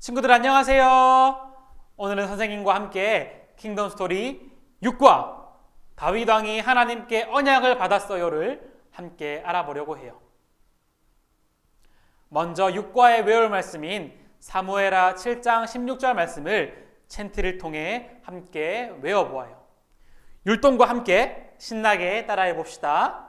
친구들 안녕하세요. 오늘은 선생님과 함께 킹덤 스토리 6과 다윗 왕이 하나님께 언약을 받았어요를 함께 알아보려고 해요. 먼저 6과의 외울 말씀인 사무엘하 7장 16절 말씀을 챈트를 통해 함께 외워보아요. 율동과 함께 신나게 따라해 봅시다.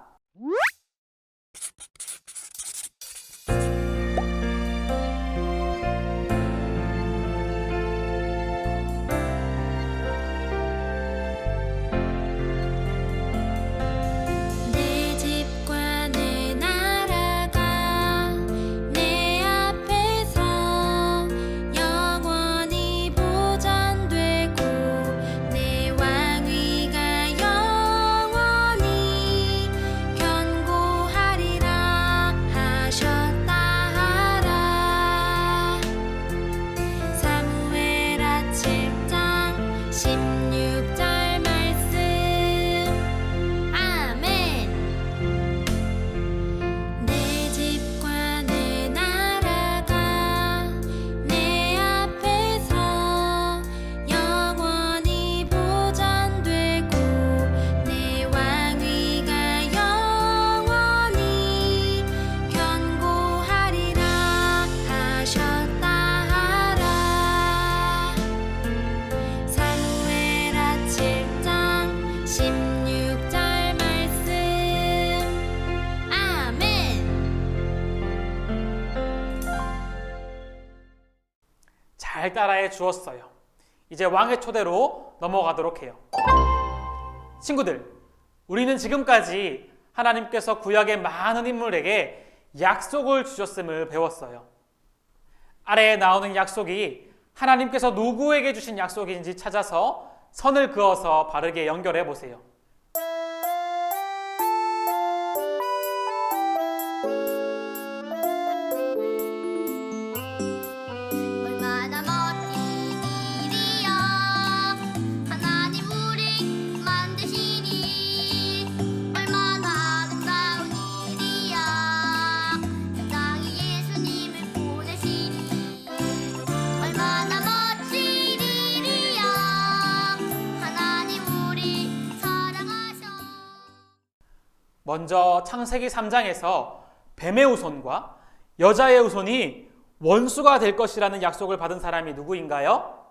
잘 따라해 주었어요. 이제 왕의 초대로 넘어가도록 해요. 친구들, 우리는 지금까지 하나님께서 구약의 많은 인물에게 약속을 주셨음을 배웠어요. 아래에 나오는 약속이 하나님께서 누구에게 주신 약속인지 찾아서 선을 그어서 바르게 연결해 보세요. 먼저 창세기 3장에서 뱀의 후손과 여자의 후손이 원수가 될 것이라는 약속을 받은 사람이 누구인가요?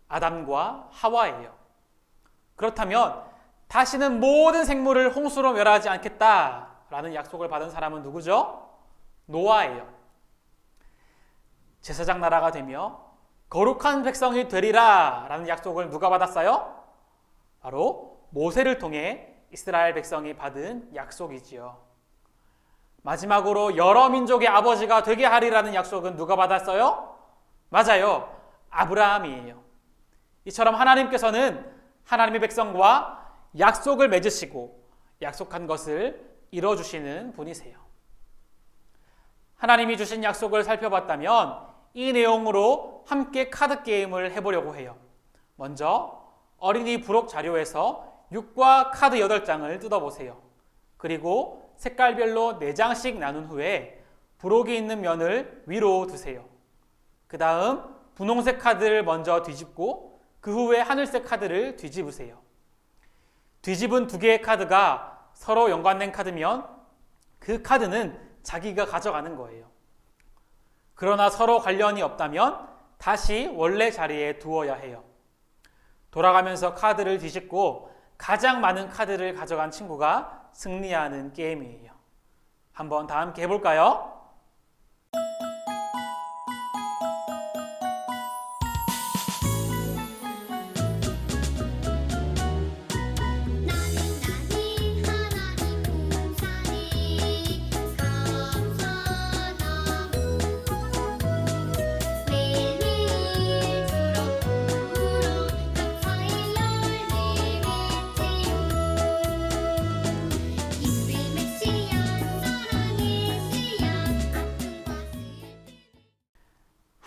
아담과 하와예요. 그렇다면 다시는 모든 생물을 홍수로 멸하지 않겠다라는 약속을 받은 사람은 누구죠? 노아예요. 제사장 나라가 되며 거룩한 백성이 되리라 라는 약속을 누가 받았어요? 바로 모세를 통해 이스라엘 백성이 받은 약속이지요. 마지막으로 여러 민족의 아버지가 되게 하리라는 약속은 누가 받았어요? 맞아요. 아브라함이에요. 이처럼 하나님께서는 하나님의 백성과 약속을 맺으시고 약속한 것을 이뤄주시는 분이세요. 하나님이 주신 약속을 살펴봤다면 이 내용으로 함께 카드 게임을 해보려고 해요. 먼저 어린이 부록 자료에서 6과 카드 8장을 뜯어보세요. 그리고 색깔별로 4장씩 나눈 후에 부록이 있는 면을 위로 두세요. 그 다음 분홍색 카드를 먼저 뒤집고 그 후에 하늘색 카드를 뒤집으세요. 뒤집은 2개의 카드가 서로 연관된 카드면 그 카드는 자기가 가져가는 거예요. 그러나 서로 관련이 없다면 다시 원래 자리에 두어야 해요. 돌아가면서 카드를 뒤집고 가장 많은 카드를 가져간 친구가 승리하는 게임이에요. 한번 다 함께 해볼까요?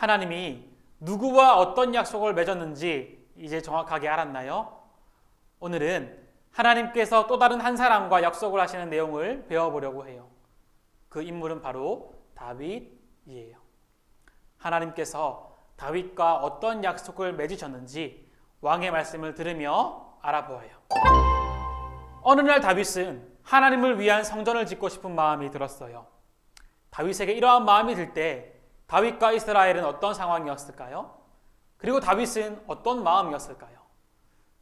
하나님이 누구와 어떤 약속을 맺었는지 이제 정확하게 알았나요? 오늘은 하나님께서 또 다른 한 사람과 약속을 하시는 내용을 배워보려고 해요. 그 인물은 바로 다윗이에요. 하나님께서 다윗과 어떤 약속을 맺으셨는지 왕의 말씀을 들으며 알아보아요. 어느 날 다윗은 하나님을 위한 성전을 짓고 싶은 마음이 들었어요. 다윗에게 이러한 마음이 들 때 다윗과 이스라엘은 어떤 상황이었을까요? 그리고 다윗은 어떤 마음이었을까요?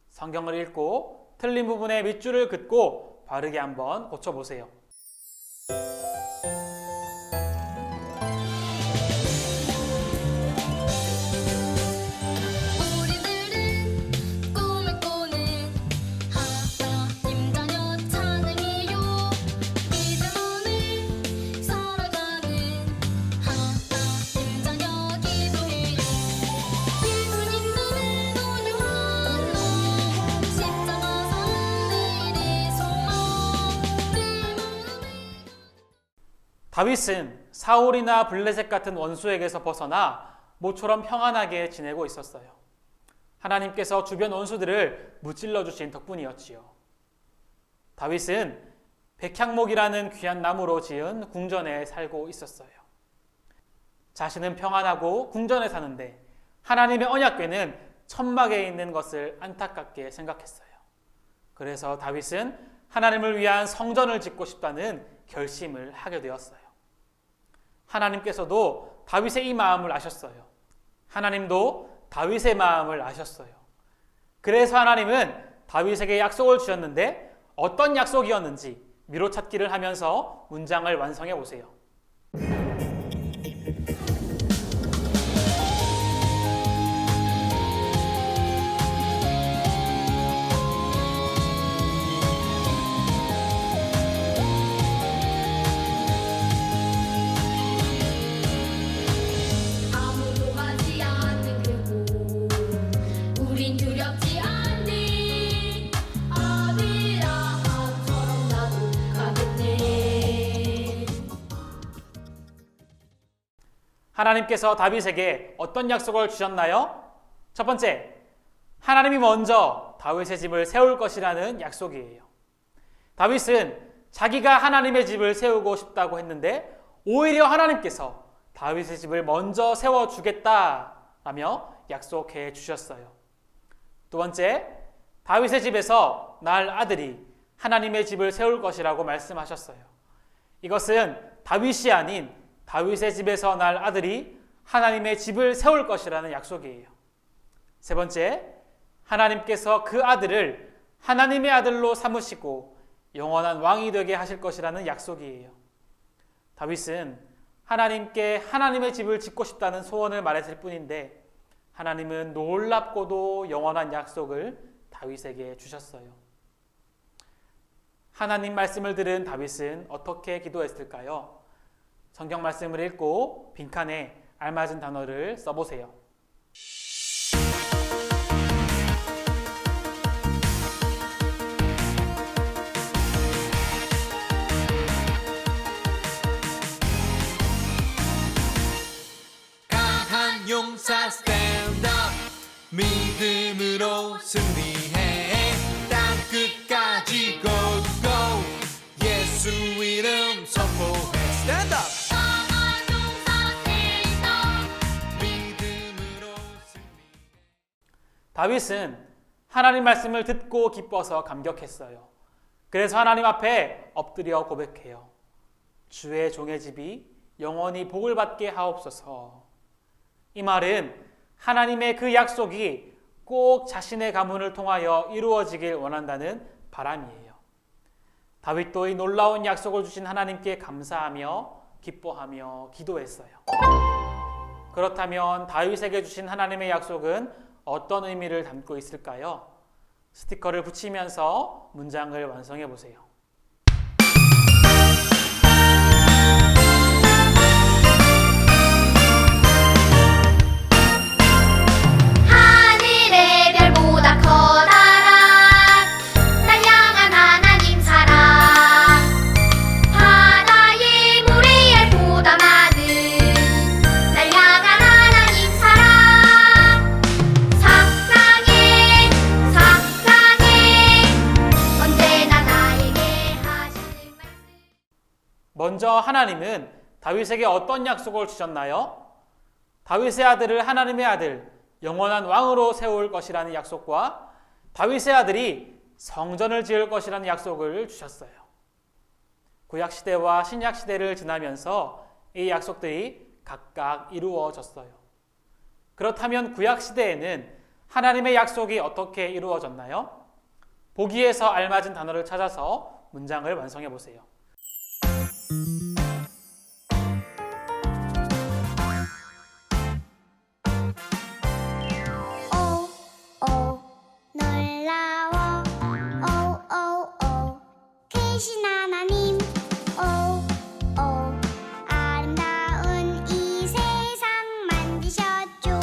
성경을 읽고 틀린 부분에 밑줄을 긋고 바르게 한번 고쳐보세요. 다윗은 사울이나 블레셋 같은 원수에게서 벗어나 모처럼 평안하게 지내고 있었어요. 하나님께서 주변 원수들을 무찔러 주신 덕분이었지요. 다윗은 백향목이라는 귀한 나무로 지은 궁전에 살고 있었어요. 자신은 평안하고 궁전에 사는데 하나님의 언약궤는 천막에 있는 것을 안타깝게 생각했어요. 그래서 다윗은 하나님을 위한 성전을 짓고 싶다는 결심을 하게 되었어요. 하나님께서도 다윗의 이 마음을 아셨어요. 하나님도 다윗의 마음을 아셨어요. 그래서 하나님은 다윗에게 약속을 주셨는데 어떤 약속이었는지 미로찾기를 하면서 문장을 완성해 보세요. 하나님께서 다윗에게 어떤 약속을 주셨나요? 첫 번째, 하나님이 먼저 다윗의 집을 세울 것이라는 약속이에요. 다윗은 자기가 하나님의 집을 세우고 싶다고 했는데 오히려 하나님께서 다윗의 집을 먼저 세워주겠다라며 약속해 주셨어요. 두 번째, 다윗의 집에서 날 아들이 하나님의 집을 세울 것이라고 말씀하셨어요. 이것은 다윗이 아닌 다윗의 집에서 날 아들이 하나님의 집을 세울 것이라는 약속이에요. 세 번째, 하나님께서 그 아들을 하나님의 아들로 삼으시고 영원한 왕이 되게 하실 것이라는 약속이에요. 다윗은 하나님께 하나님의 집을 짓고 싶다는 소원을 말했을 뿐인데 하나님은 놀랍고도 영원한 약속을 다윗에게 주셨어요. 하나님 말씀을 들은 다윗은 어떻게 기도했을까요? 성경 말씀을 읽고 빈칸에 알맞은 단어를 써보세요. 강한 용사 stand up 믿음으로 승리해 땅 끝까지 go go 예수 이름 선포해 stand up 다윗은 하나님 말씀을 듣고 기뻐서 감격했어요. 그래서 하나님 앞에 엎드려 고백해요. 주의 종의 집이 영원히 복을 받게 하옵소서. 이 말은 하나님의 그 약속이 꼭 자신의 가문을 통하여 이루어지길 원한다는 바람이에요. 다윗도 이 놀라운 약속을 주신 하나님께 감사하며 기뻐하며 기도했어요. 그렇다면 다윗에게 주신 하나님의 약속은 어떤 의미를 담고 있을까요? 스티커를 붙이면서 문장을 완성해 보세요. 하늘의 별보다 커다란 날 향한 하나님 사랑 바다의 모래알보다 많은 날 향한 하나님 사랑 사랑해 언제나 나에게 하시는 말씀. 먼저 하나님은 다윗에게 어떤 약속을 주셨나요? 다윗의 아들을 하나님의 아들, 영원한 왕으로 세울 것이라는 약속과 다윗의 아들이 성전을 지을 것이라는 약속을 주셨어요. 구약시대와 신약시대를 지나면서 이 약속들이 각각 이루어졌어요. 그렇다면 구약시대에는 하나님의 약속이 어떻게 이루어졌나요? 보기에서 알맞은 단어를 찾아서 문장을 완성해 보세요. 놀라워 크신 하나님 아름다운 이 세상 만드셨죠.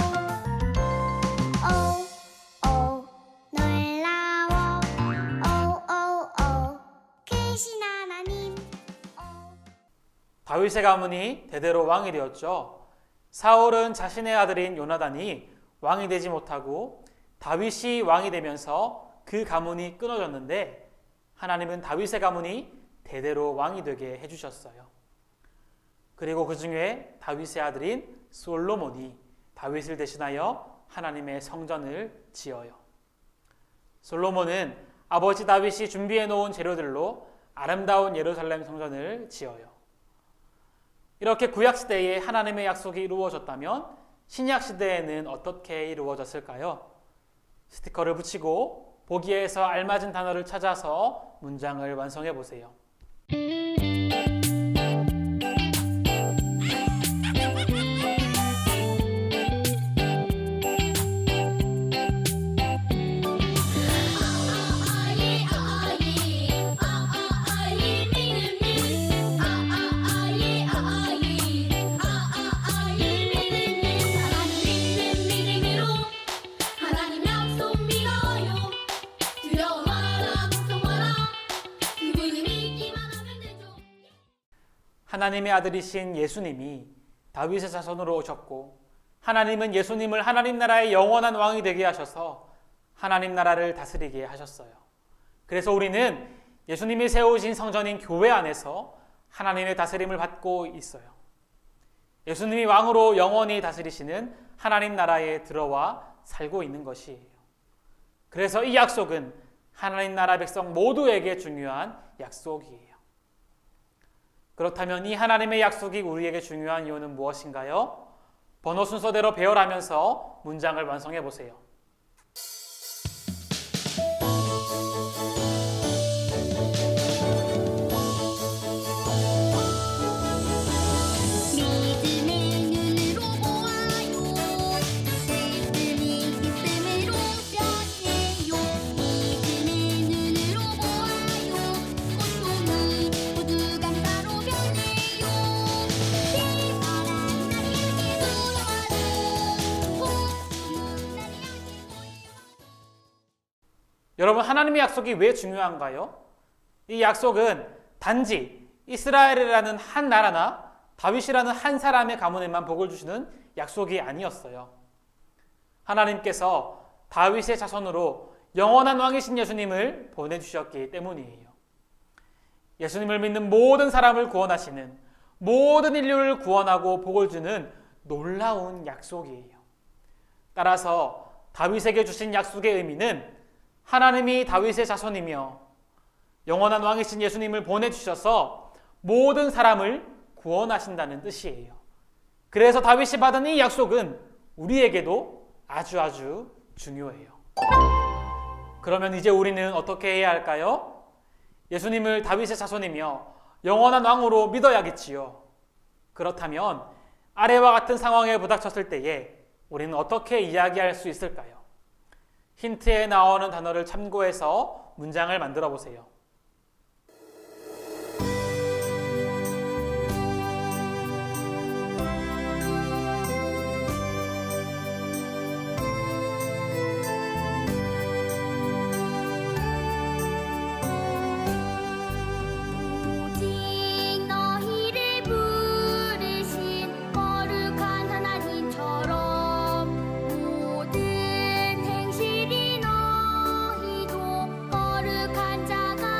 놀라워 크신 하나님 다윗의 가문이 대대로 왕이 되었죠. 사울은 자신의 아들인 요나단이 왕이 되지 못하고 다윗이 왕이 되면서 그 가문이 끊어졌는데 하나님은 다윗의 가문이 대대로 왕이 되게 해주셨어요. 그리고 그 중에 다윗의 아들인 솔로몬이 다윗을 대신하여 하나님의 성전을 지어요. 솔로몬은 아버지 다윗이 준비해 놓은 재료들로 아름다운 예루살렘 성전을 지어요. 이렇게 구약시대에 하나님의 약속이 이루어졌다면 신약시대에는 어떻게 이루어졌을까요? 스티커를 붙이고 보기에서 알맞은 단어를 찾아서 문장을 완성해 보세요. 하나님의 아들이신 예수님이 다윗의 자손으로 오셨고 하나님은 예수님을 하나님 나라의 영원한 왕이 되게 하셔서 하나님 나라를 다스리게 하셨어요. 그래서 우리는 예수님이 세우신 성전인 교회 안에서 하나님의 다스림을 받고 있어요. 예수님이 왕으로 영원히 다스리시는 하나님 나라에 들어와 살고 있는 것이에요. 그래서 이 약속은 하나님 나라 백성 모두에게 중요한 약속이에요. 그렇다면 이 하나님의 약속이 우리에게 중요한 이유는 무엇인가요? 번호 순서대로 배열하면서 문장을 완성해 보세요. 믿음의 눈으로 보아요 슬픔이 기쁨으로 변해요 믿음의 눈으로 보아요 고통이 모두 감사로 변해요 내 사랑 나에게 돌아와요 고통은 나에게 여러분, 하나님의 약속이 왜 중요한가요? 이 약속은 단지 이스라엘이라는 한 나라나 다윗이라는 한 사람의 가문에만 복을 주시는 약속이 아니었어요. 하나님께서 다윗의 자손으로 영원한 왕이신 예수님을 보내주셨기 때문이에요. 예수님을 믿는 모든 사람을 구원하시는, 모든 인류를 구원하고 복을 주는 놀라운 약속이에요. 따라서 다윗에게 주신 약속의 의미는 하나님이 다윗의 자손이며 영원한 왕이신 예수님을 보내주셔서 모든 사람을 구원하신다는 뜻이에요. 그래서 다윗이 받은 이 약속은 우리에게도 아주 중요해요. 그러면 이제 우리는 어떻게 해야 할까요? 예수님을 다윗의 자손이며 영원한 왕으로 믿어야겠지요. 그렇다면 아래와 같은 상황에 부닥쳤을 때에 우리는 어떻게 이야기할 수 있을까요? 힌트에 나오는 단어를 참고해서 문장을 만들어 보세요. 오직 너희를 부르신 거룩한 하나님처럼 모든 행실이 너희도 거룩한 자가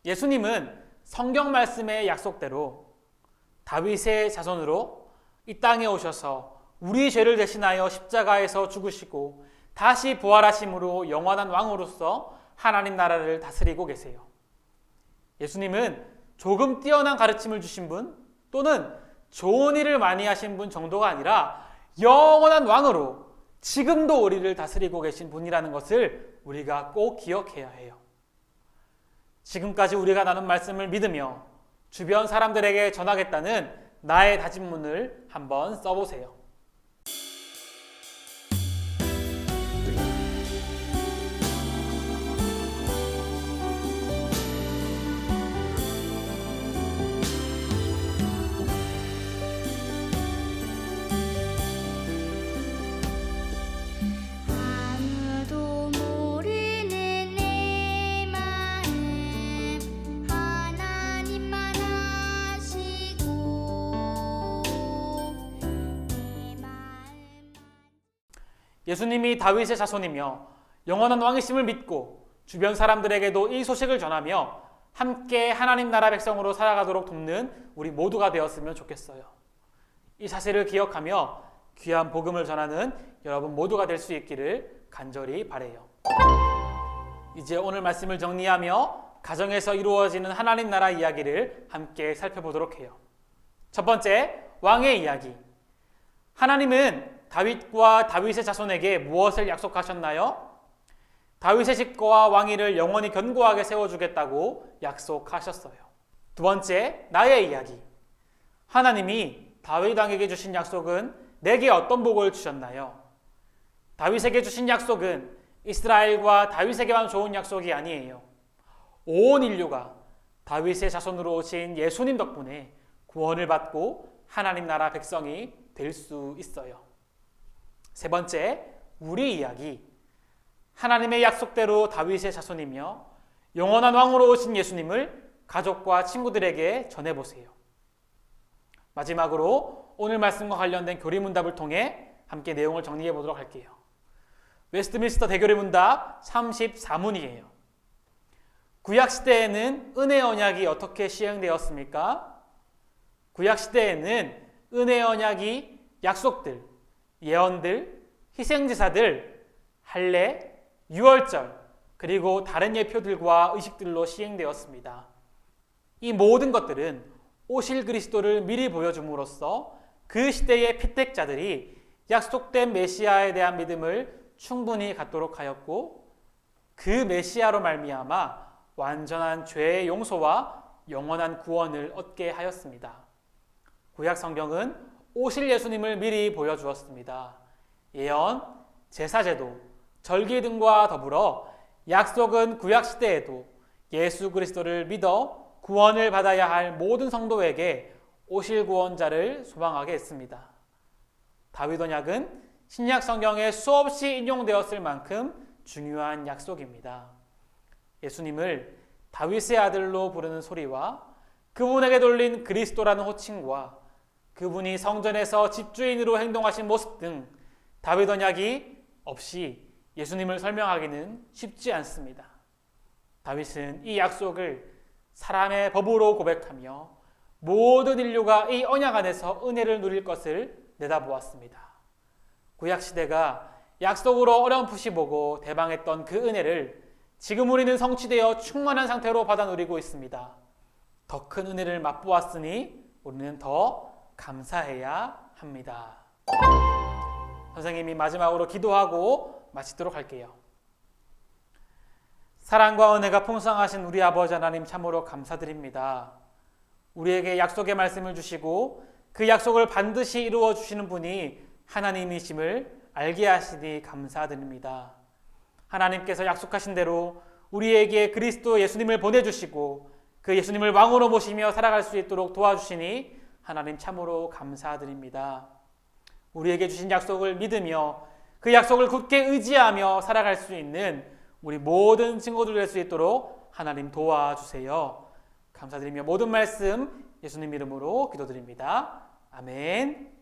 예수님은 성경 말씀의 약속대로 다윗의 자손으로 이 땅에 오셔서 우리 죄를 대신하여 십자가에서 죽으시고 다시 부활하심으로 영원한 왕으로서 하나님 나라를 다스리고 계세요. 예수님은 조금 뛰어난 가르침을 주신 분 또는 좋은 일을 많이 하신 분 정도가 아니라 영원한 왕으로 지금도 우리를 다스리고 계신 분이라는 것을 우리가 꼭 기억해야 해요. 지금까지 우리가 나눈 말씀을 믿으며 주변 사람들에게 전하겠다는 나의 다짐문을 한번 써보세요. 아무도 모르는 내 마음 하나님만 아시고 내 마음 예수님이 다윗의 자손이며 영원한 왕이심을 믿고 주변 사람들에게도 이 소식을 전하며 함께 하나님 나라 백성으로 살아가도록 돕는 우리 모두가 되었으면 좋겠어요. 이 사실을 기억하며 귀한 복음을 전하는 여러분 모두가 될 수 있기를 간절히 바라요. 이제 오늘 말씀을 정리하며 가정에서 이루어지는 하나님 나라 이야기를 함께 살펴보도록 해요. 첫 번째, 왕의 이야기. 하나님은 다윗과 다윗의 자손에게 무엇을 약속하셨나요? 다윗의 집거와 왕위를 영원히 견고하게 세워주겠다고 약속하셨어요. 두 번째, 나의 이야기. 하나님이 다윗 왕에게 주신 약속은 내게 어떤 복을 주셨나요? 다윗에게 주신 약속은 이스라엘과 다윗에게만 좋은 약속이 아니에요. 온 인류가 다윗의 자손으로 오신 예수님 덕분에 구원을 받고 하나님 나라 백성이 될 수 있어요. 세 번째, 우리 이야기. 하나님의 약속대로 다윗의 자손이며 영원한 왕으로 오신 예수님을 가족과 친구들에게 전해보세요. 마지막으로 오늘 말씀과 관련된 교리문답을 통해 함께 내용을 정리해 보도록 할게요. 웨스트민스터 대교리 문답 34문이에요. 구약시대에는 은혜 언약이 어떻게 시행되었습니까? 구약시대에는 은혜 언약이 약속들, 예언들, 희생제사들, 할례, 유월절, 그리고 다른 예표들과 의식들로 시행되었습니다. 이 모든 것들은 오실 그리스도를 미리 보여줌으로써 그 시대의 피택자들이 약속된 메시아에 대한 믿음을 충분히 갖도록 하였고 그 메시아로 말미암아 완전한 죄의 용서와 영원한 구원을 얻게 하였습니다. 구약 성경은 오실 예수님을 미리 보여주었습니다. 예언, 제사제도, 절기 등과 더불어 약속은 구약 시대에도 예수 그리스도를 믿어 구원을 받아야 할 모든 성도에게 오실 구원자를 소망하게 했습니다. 다윗 언약은 신약 성경에 수없이 인용되었을 만큼 중요한 약속입니다. 예수님을 다윗의 아들로 부르는 소리와 그분에게 돌린 그리스도라는 호칭과 그분이 성전에서 집주인으로 행동하신 모습 등 다윗 언약이 없이 예수님을 설명하기는 쉽지 않습니다. 다윗은 이 약속을 사람의 법으로 고백하며 모든 인류가 이 언약 안에서 은혜를 누릴 것을 내다보았습니다. 구약시대가 약속으로 어렴풋이 보고 대방했던 그 은혜를 지금 우리는 성취되어 충만한 상태로 받아 누리고 있습니다. 더 큰 은혜를 맛보았으니 우리는 더 감사해야 합니다. 선생님이 마지막으로 기도하고 마치도록 할게요. 사랑과 은혜가 풍성하신 우리 아버지 하나님 참으로 감사드립니다. 우리에게 약속의 말씀을 주시고 그 약속을 반드시 이루어 주시는 분이 하나님이심을 알게 하시니 감사드립니다. 하나님께서 약속하신 대로 우리에게 그리스도 예수님을 보내주시고 그 예수님을 왕으로 모시며 살아갈 수 있도록 도와주시니 하나님 참으로 감사드립니다. 우리에게 주신 약속을 믿으며 그 약속을 굳게 의지하며 살아갈 수 있는 우리 모든 친구들 될 수 있도록 하나님 도와주세요. 감사드리며 모든 말씀 예수님 이름으로 기도드립니다. 아멘.